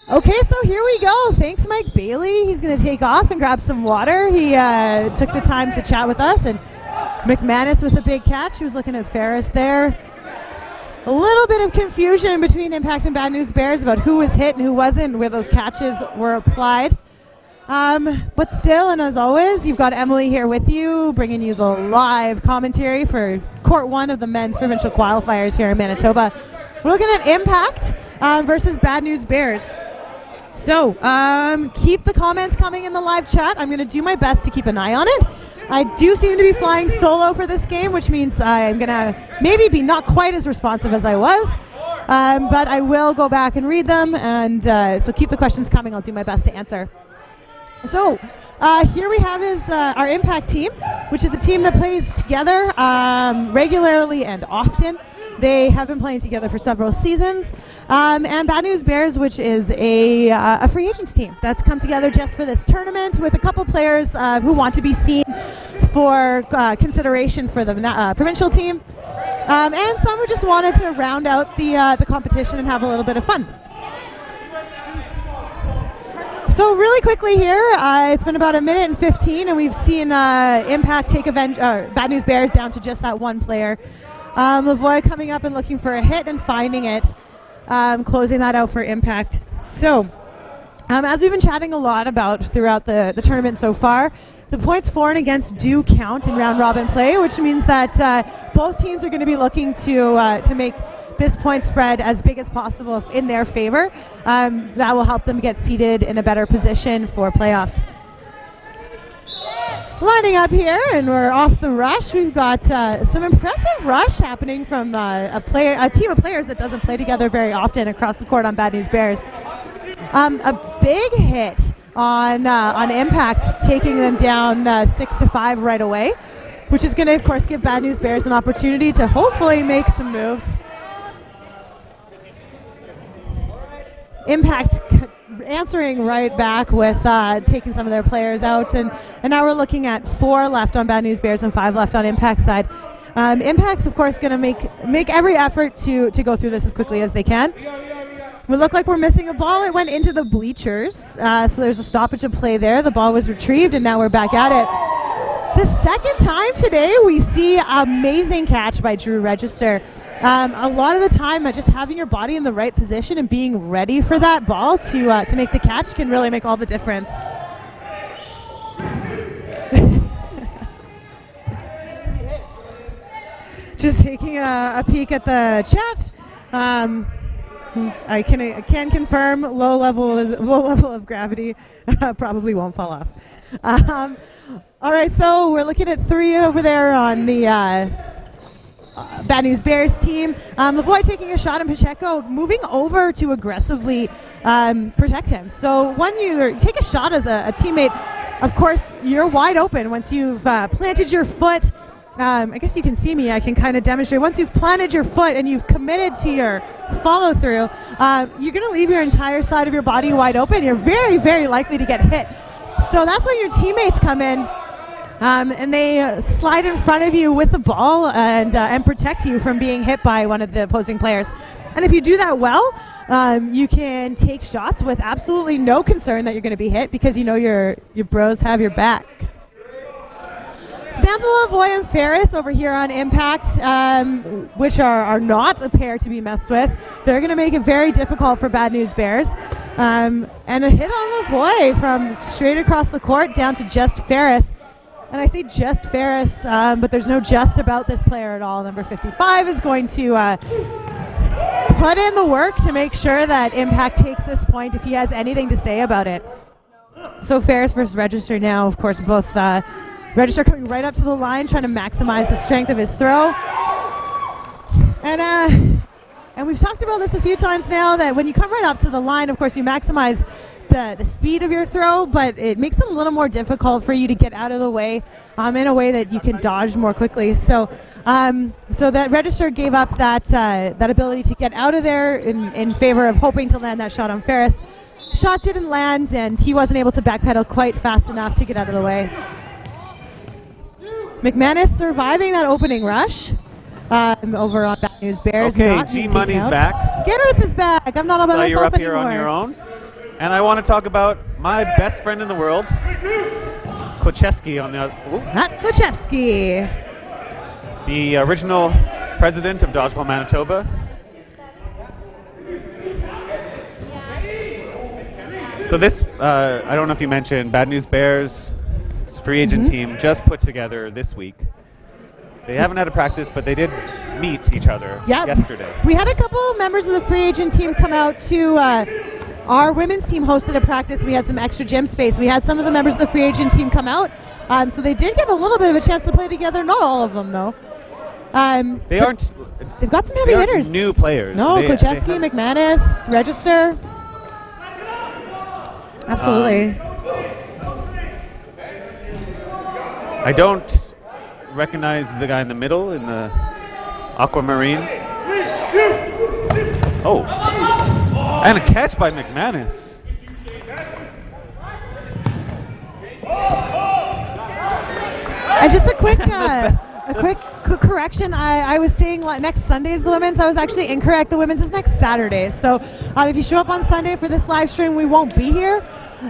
Okay, so here we go. Thanks, Mike Bailey. He's going to take off and grab some water. He took the time to chat with us. And McManus with a big catch. He was looking at Ferris there. A little bit of confusion between Impact and Bad News Bears about who was hit and who wasn't, where those catches were applied. But still, and as always, you've got Emily here with you, bringing you the live commentary for Court 1 of the men's provincial qualifiers here in Manitoba. We're looking at Impact versus Bad News Bears. So keep the comments coming in the live chat. I'm going to do my best to keep an eye on it. I do seem to be flying solo for this game, which means I'm going to maybe be not quite as responsive as I was. But I will go back and read them, and so keep the questions coming. I'll do my best to answer. So here we have is our Impact team, which is a team that plays together regularly and often. They have been playing together for several seasons. And Bad News Bears, which is a free agents team that's come together just for this tournament with a couple players who want to be seen for consideration for the provincial team. And some who just wanted to round out the competition and have a little bit of fun. So really quickly here, it's been about 1:15, and we've seen Impact take Bad News Bears down to just that one player. Lavoie coming up and looking for a hit and finding it, closing that out for Impact. So, as we've been chatting a lot about throughout the tournament so far, the points for and against do count in round robin play, which means that both teams are going to be looking to make this point spread as big as possible in their favor. That will help them get seated in a better position for playoffs. Lining up here, and we're off the rush. We've got some impressive rush happening from a team of players that doesn't play together very often across the court on Bad News Bears. A big hit on Impact, taking them down 6-5 right away, which is going to, of course, give Bad News Bears an opportunity to hopefully make some moves. Impact answering right back with taking some of their players out, and now we're looking at 4 left on Bad News Bears and 5 left on Impact's side. Impact's, of course, going to make every effort to go through this as quickly as they can. We look like we're missing a ball. It went into the bleachers, so there's a stoppage of play there. The ball was retrieved, and now we're back at it. The second time today, we see amazing catch by Drew Register. A lot of the time, just having your body in the right position and being ready for that ball to make the catch can really make all the difference. Just taking a peek at the chat. I can confirm low level of gravity probably won't fall off. All right, so we're looking at 3 over there on the Bad News Bears team. Lavoie taking a shot, and Pacheco moving over to aggressively protect him. So when you take a shot as a teammate, of course, you're wide open. Once you've planted your foot, I guess you can see me, I can kind of demonstrate. Once you've planted your foot and you've committed to your follow through, you're going to leave your entire side of your body wide open. You're very, very likely to get hit. So that's when your teammates come in. And they slide in front of you with the ball and protect you from being hit by one of the opposing players. And if you do that well, you can take shots with absolutely no concern that you're going to be hit because you know your bros have your back. So down to Lavoie and Ferris over here on Impact, which are not a pair to be messed with. They're going to make it very difficult for Bad News Bears. And a hit on Lavoie from straight across the court down to just Ferris. And I say just Ferris, but there's no just about this player at all. Number 55 is going to put in the work to make sure that Impact takes this point if he has anything to say about it. So Ferris versus Register now, of course, both Register coming right up to the line, trying to maximize the strength of his throw. And we've talked about this a few times now, that when you come right up to the line, of course, you maximize the speed of your throw, but it makes it a little more difficult for you to get out of the way in a way that you can dodge more quickly. So that Register gave up that ability to get out of there in favor of hoping to land that shot on Ferris. Shot didn't land, and he wasn't able to backpedal quite fast enough to get out of the way. McManus surviving that opening rush over on Bad News Bears. Okay, G-Money's back. Gareth is back. I'm not on myself anymore. So you're up here on your own? And I want to talk about my best friend in the world, Kluczewski on the other. Matt Kluczewski. The original president of Dodgeball Manitoba. So this, I don't know if you mentioned, Bad News Bears free agent team just put together this week. They haven't had a practice, but they did meet each other yesterday. We had a couple members of the free agent team come out to our women's team hosted a practice. We had some extra gym space. We had some of the members of the free agent team come out. So they did get a little bit of a chance to play together. Not all of them, though. They've got some heavy hitters. New players. No, Kluczewski, McManus, Register. Absolutely. I don't recognize the guy in the middle in the aquamarine. Oh, and a catch by McManus. And just a quick correction. I was saying next Sunday is the women's. I was actually incorrect. The women's is next Saturday. So if you show up on Sunday for this live stream, we won't be here.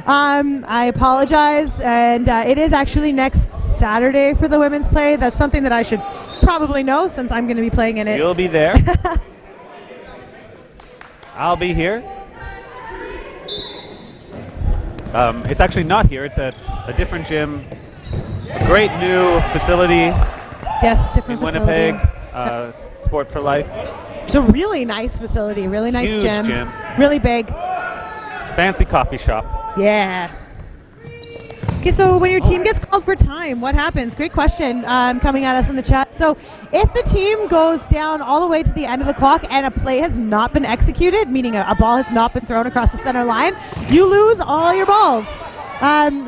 I apologize. And it is actually next Saturday for the women's play. That's something that I should probably know since I'm going to be playing in it. You'll be there. I'll be here. It's actually not here. It's at a different gym. A great new facility. Yes, different in facility. Winnipeg. Sport for Life. It's a really nice facility. Really nice Huge gyms. gym. Really big. Fancy coffee shop. Yeah. Okay, so when your team gets called for time, what happens? Great question coming at us in the chat. So if the team goes down all the way to the end of the clock and a play has not been executed, meaning a ball has not been thrown across the center line, you lose all your balls.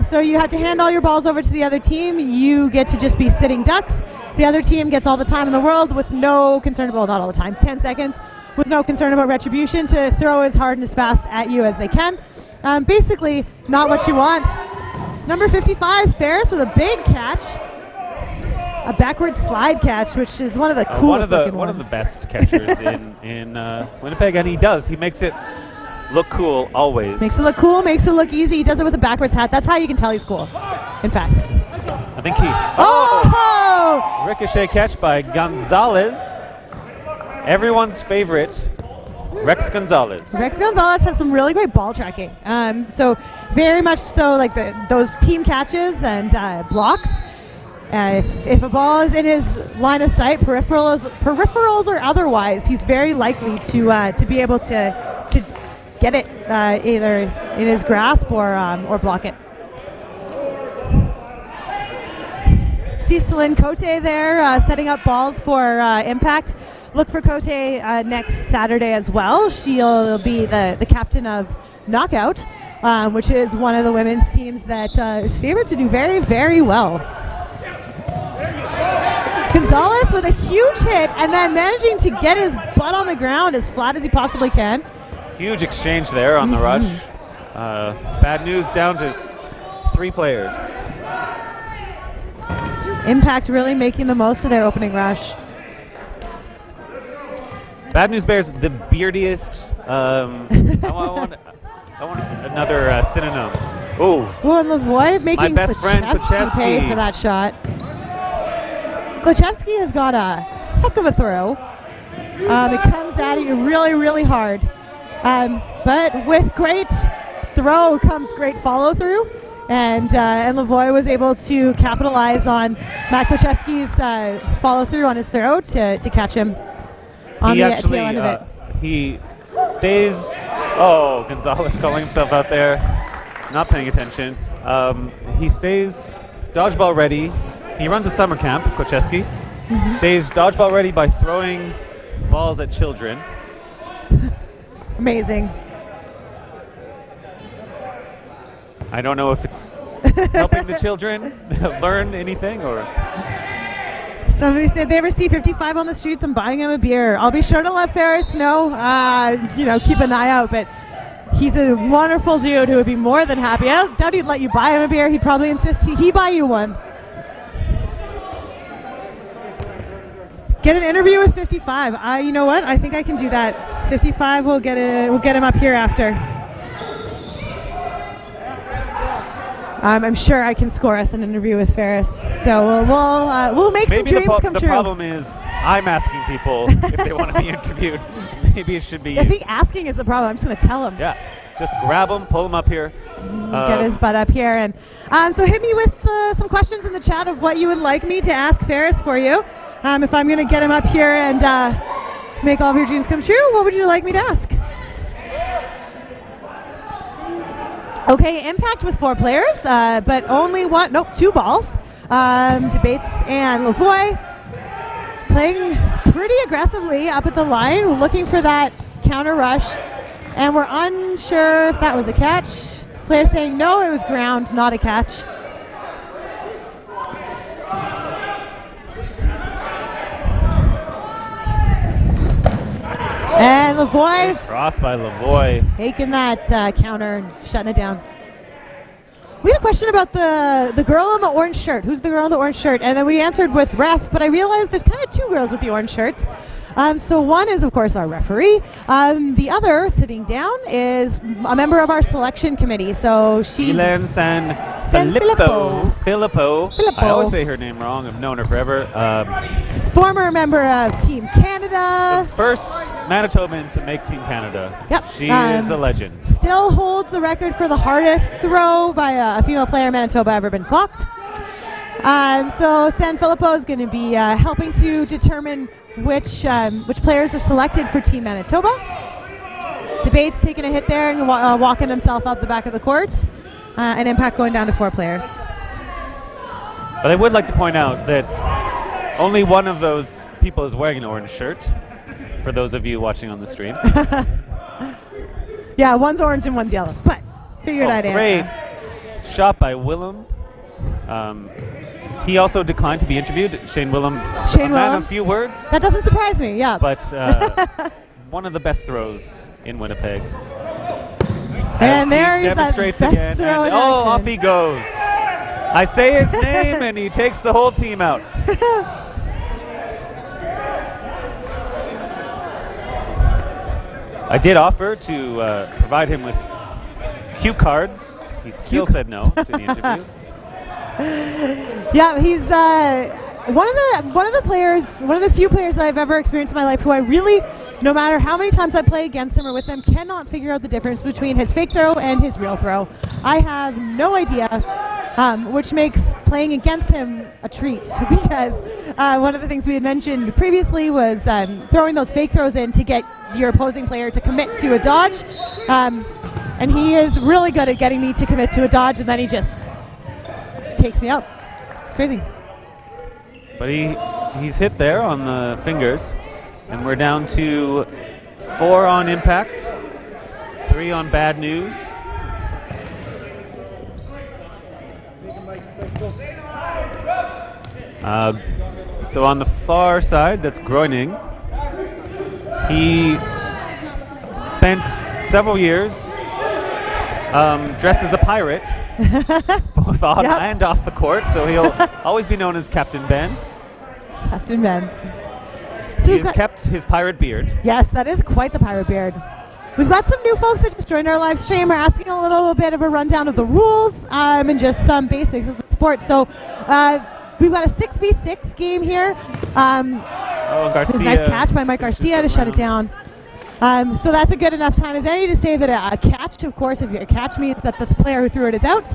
So you have to hand all your balls over to the other team. You get to just be sitting ducks. The other team gets all the time in the world with no concern about, not all the time, 10 seconds, with no concern about retribution to throw as hard and as fast at you as they can. Basically, not what you want. Number 55, Ferris with a big catch. A backward slide catch, which is one of the coolest looking ones. One of the best catchers in Winnipeg, and he does. He makes it look cool always. Makes it look cool, makes it look easy. He does it with a backwards hat. That's how you can tell he's cool, in fact. I think he... Oh! Ricochet catch by Gonzalez. Everyone's favorite, Rex Gonzalez. Rex Gonzalez has some really great ball tracking. So very much so like those team catches and blocks. If a ball is in his line of sight, peripherals or otherwise, he's very likely to be able to get it either in his grasp or block it. See Celine Cote there setting up balls for impact. Look for Cote next Saturday as well. She'll be the captain of Knockout, which is one of the women's teams that is favored to do very, very well. Gonzalez with a huge hit and then managing to get his butt on the ground as flat as he possibly can. Huge exchange there on the rush. Bad News down to 3 players. Impact really making the most of their opening rush. Bad News Bears, the beardiest. I want another synonym. Oh, and Lavoie making my best friend Kluczewski pay for that shot. Kluczewski has got a heck of a throw. It comes at you really, really hard. But with great throw comes great follow through. And Lavoie was able to capitalize on Matt Kluczewski's follow through on his throw to catch him on the tail end of it. He stays. Oh, Gonzalez calling himself out there, not paying attention. He stays dodgeball ready. He runs a summer camp, Kluczewski. Stays dodgeball ready by throwing balls at children. Amazing. I don't know if it's helping the children learn anything or... Somebody said they ever see 55 on the streets, I'm buying him a beer. I'll be sure to let Ferris know, keep an eye out, but he's a wonderful dude who would be more than happy. I doubt he'd let you buy him a beer. He'd probably insist he buy you one. Get an interview with 55. You know what? I think I can do that. 55 will get him up here after. I'm sure I can score us an interview with Ferris. So we'll make some dreams come the true. problem is I'm asking people if they want to be interviewed. Maybe it should be I you. think asking is the problem. I'm just going to tell him. Yeah, just grab him, pull him up here. Get his butt up here. And so hit me with some questions in the chat of what you would like me to ask Ferris for you. If I'm going to get him up here and make all of your dreams come true, what would you like me to ask? Okay, impact with 4 players, but only two balls. Debates and Lavoie playing pretty aggressively up at the line, looking for that counter rush. And we're unsure if that was a catch. Player saying no, it was ground, not a catch. And Lavoie. Cross by Lavoie. Taking that counter and shutting it down. We had a question about the girl in the orange shirt. Who's the girl in the orange shirt? And then we answered with ref, but I realized there's kind of 2 girls with the orange shirts. So one is, of course, our referee. The other, sitting down, is a member of our selection committee. So she's Elen Filippo. I always say her name wrong. I've known her forever. Former member of Team Canada. The first Manitoban to make Team Canada. Yep. She is a legend. Still holds the record for the hardest throw by a female player in Manitoba ever been clocked. So San Filippo is going to be helping to determine which players are selected for Team Manitoba. Debates taking a hit there and walking himself out the back of the court. An impact going down to 4 players. But I would like to point out that only one of those people is wearing an orange shirt, for those of you watching on the stream. Yeah, one's orange and one's yellow, but figured I'd answer. Great shot by Willem. He also declined to be interviewed. Shane Willem, man of few words. That doesn't surprise me, yeah. But one of the best throws in Winnipeg. And there he's that demonstrates best again. throw in and action. Off he goes. I say his name and he takes the whole team out. I did offer to provide him with cue cards. He still said no to the interview. Yeah, he's one of the few players that I've ever experienced in my life who I really, no matter how many times I play against him or with him, cannot figure out the difference between his fake throw and his real throw. I have no idea, which makes playing against him a treat because one of the things we had mentioned previously was throwing those fake throws in to get your opposing player to commit to a dodge. And he is really good at getting me to commit to a dodge, and then he just takes me out. It's crazy. But he's hit there on the fingers, and we're down to 4 on impact, 3 on bad news. So on the far side, that's Groening. He spent several years dressed as a pirate, both on and off the court, so he'll always be known as Captain Ben. Captain Ben. So he has kept his pirate beard. Yes, that is quite the pirate beard. We've got some new folks that just joined our live stream. We're asking a little bit of a rundown of the rules and just some basics of the sport. So we've got a 6v6 game here. Garcia. Nice catch by Mike Garcia to shut it down. So that's a good enough time as any to say that a catch, of course, if a catch means that the player who threw it is out.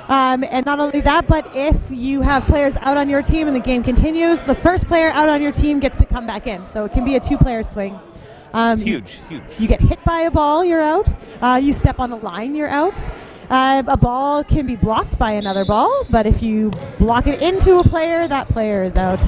And not only that, but if you have players out on your team and the game continues, the first player out on your team gets to come back in. So it can be a 2-player swing. It's huge. You get hit by a ball, you're out. You step on a line, you're out. A ball can be blocked by another ball, but if you block it into a player, that player is out.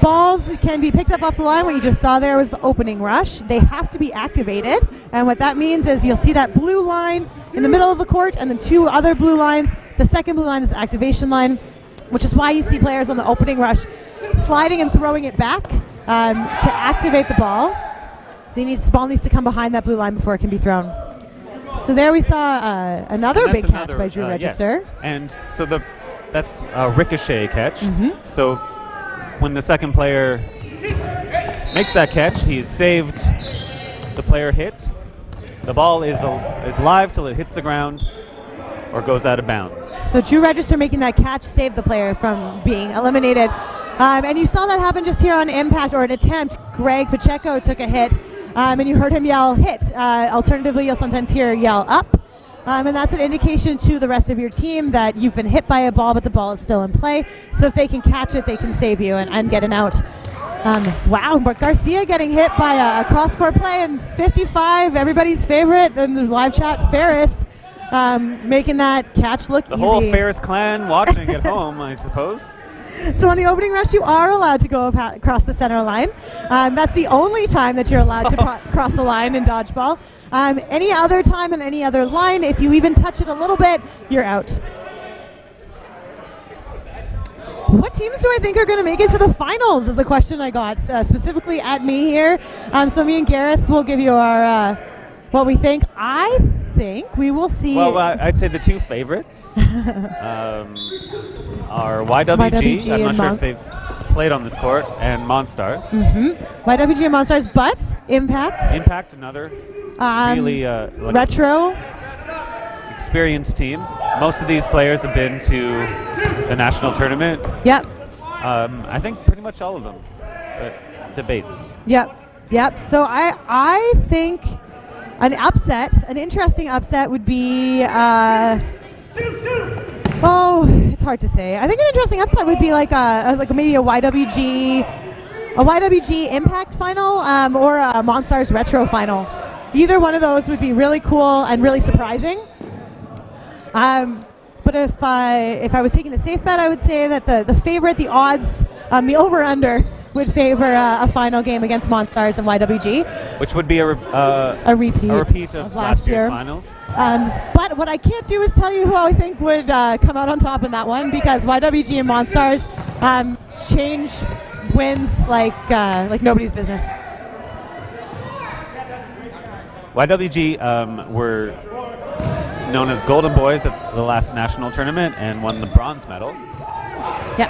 Balls can be picked up off the line. What you just saw there was the opening rush. They have to be activated, and what that means is you'll see that blue line in the middle of the court and then 2 other blue lines. The second blue line is the activation line, which is why you see players on the opening rush sliding and throwing it back to activate the ball. The ball needs to come behind that blue line before it can be thrown. So there we saw another big catch by Drew Register. Yes. And so that's a ricochet catch. Mm-hmm. So when the second player makes that catch, he's saved the player hit. The ball is live till it hits the ground. or goes out of bounds. So Drew Register making that catch saved the player from being eliminated. And you saw that happen just here on impact, or an attempt. Greg Pacheco took a hit, and you heard him yell hit. Alternatively, you'll sometimes hear yell up. And that's an indication to the rest of your team that you've been hit by a ball, but the ball is still in play. So if they can catch it, they can save you and get an out. Wow, but Garcia getting hit by a cross-court play, and 55, everybody's favorite in the live chat, Ferris, making that catch look easy. The whole Ferris clan watching at home, I suppose. So on the opening rush, you are allowed to go across the center line. That's the only time that you're allowed to cross the line in dodgeball. Any other time on any other line, if you even touch it a little bit, you're out. What teams do I think are going to make it to the finals is the question I got, specifically at me here. So me and Gareth will give you our what we think. I think we will see. Well, I'd say the two favorites are YWG. I'm not sure if they've played on this court, and Monstars. YWG and Monstars, but Impact. Impact, another really retro experienced team. Most of these players have been to the national tournament. Yep. I think pretty much all of them. But debates. Yep. So I think an upset, an interesting upset would be, it's hard to say. I think an interesting upset would be like maybe a YWG Impact final or a Monstars Retro final. Either one of those would be really cool and really surprising. But if I was taking the safe bet, I would say that the favorite, the odds, the over-under would favor a final game against Monstars and YWG. Which would be a repeat of last year's finals. But what I can't do is tell you who I think would come out on top in that one, because YWG and Monstars change wins like nobody's business. YWG were known as Golden Boys at the last national tournament and won the bronze medal. Yeah.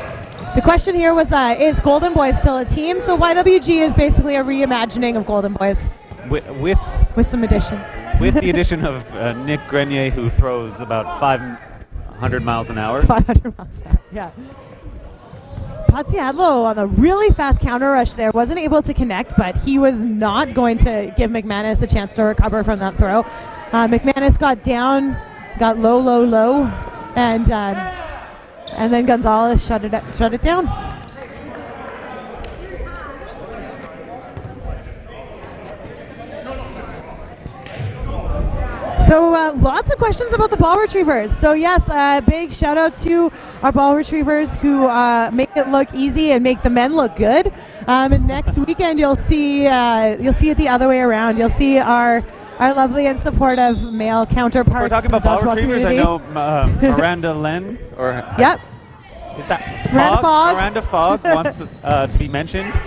The question here was, is Golden Boys still a team? So YWG is basically a reimagining of Golden Boys. With some additions. With the addition of Nick Grenier, who throws about 500 miles an hour. 500 miles an hour, yeah. Patsy Adlow on a really fast counter rush there. Wasn't able to connect, but he was not going to give McManus a chance to recover from that throw. McManus got down, got low, and then Gonzalez shut it down. So lots of questions about the ball retrievers. So yes, big shout out to our ball retrievers who make it look easy and make the men look good. And next weekend you'll see it the other way around. You'll see our lovely and supportive male counterparts. We're talking about ball retrievers. Community. I know Miranda Len yep. Is that Miranda Fogg? Miranda Fogg wants to be mentioned.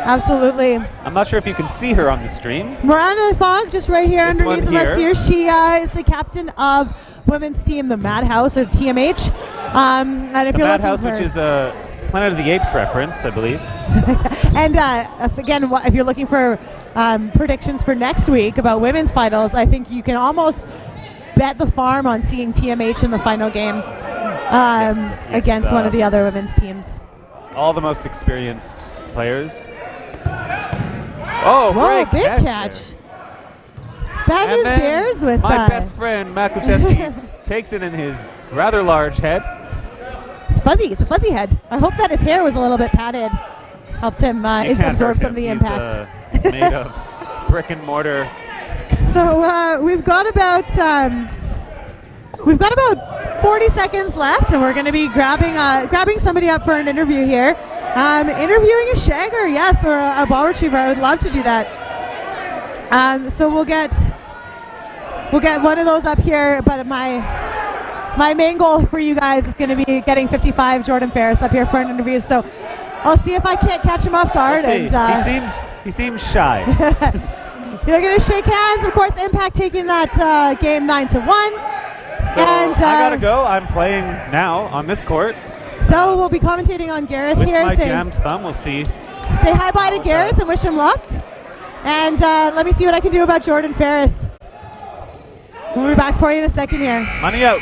Absolutely. I'm not sure if you can see her on the stream. Miranda Fogg, just right here this underneath of us here. She is the captain of women's team, the Madhouse, or TMH. And if the you're Madhouse, which is a Planet of the Apes reference, I believe. And again, if you're looking for predictions for next week about women's finals, I think you can almost bet the farm on seeing TMH in the final game against one of the other women's teams. All the most experienced players. Oh, whoa, great big catch. Bad News Bears with my best friend, Matt Kucheski, takes it in his rather large head. It's fuzzy. It's a fuzzy head. I hope that his hair was a little bit padded. Helped him absorb some of the impact. He's made of brick and mortar. So we've got about 40 seconds left, and we're going to be grabbing somebody up for an interview here. Interviewing a shagger, yes, or a ball retriever. I would love to do that. So we'll get one of those up here. But my main goal for you guys is going to be getting 55 Jordan Ferris up here for an interview. So I'll see if I can't catch him off guard. And he seems shy. They're going to shake hands. Of course, Impact taking that game 9-1. So I gotta go. I'm playing now on this court. So we'll be commentating on Gareth with here. My jammed thumb. We'll see. Say hi-bye to Gareth and wish him luck. And let me see what I can do about Jordan Ferris. We'll be back for you in a second here. Money out.